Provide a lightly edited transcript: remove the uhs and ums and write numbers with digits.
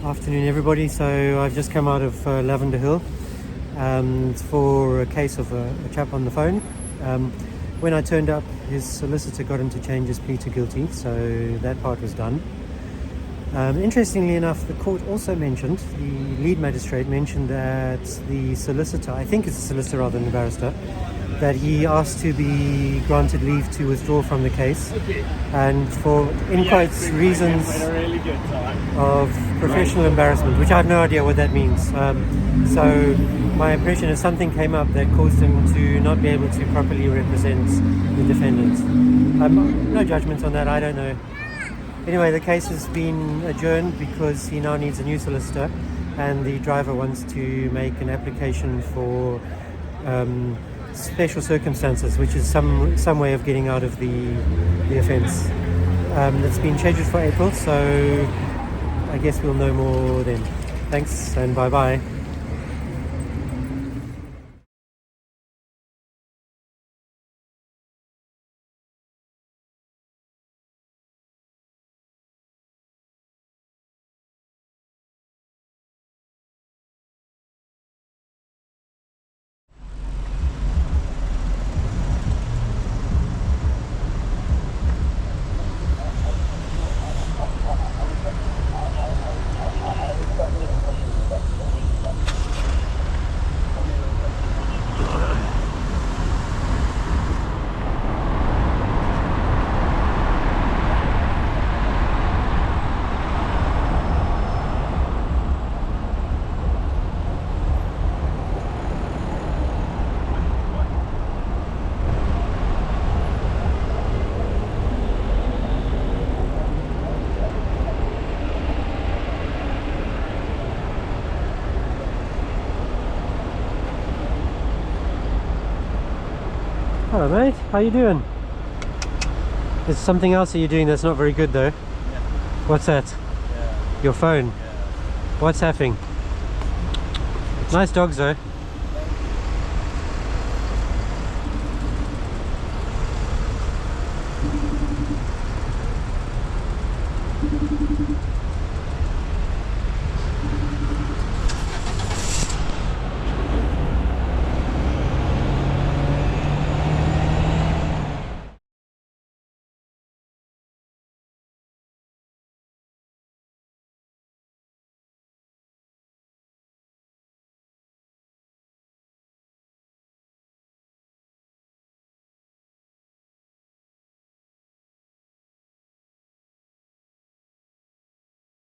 Afternoon everybody. So I've just come out of Lavender Hill for a case of a chap on the phone. When I turned up, his solicitor got him to change his plea to guilty, so that part was done. Interestingly enough, the court also mentioned, the lead magistrate mentioned that the solicitor, I think it's a solicitor rather than a barrister, that he asked to be granted leave to withdraw from the case, and for, in quotes, reasons of professional embarrassment, which I have no idea what that means. So my impression is something came up that caused him to not be able to properly represent the defendant. No judgment on that, I don't know. Anyway, the case has been adjourned because he now needs a new solicitor, and the driver wants to make an application for special circumstances, which is some way of getting out of the offence. It's been scheduled for April, so I guess we'll know more then. Thanks and bye bye. Hello mate, how you doing? There's something else that you're doing that's not very good though. Yeah. What's that? Yeah. Your phone? Yeah. What's happening? Nice dogs though.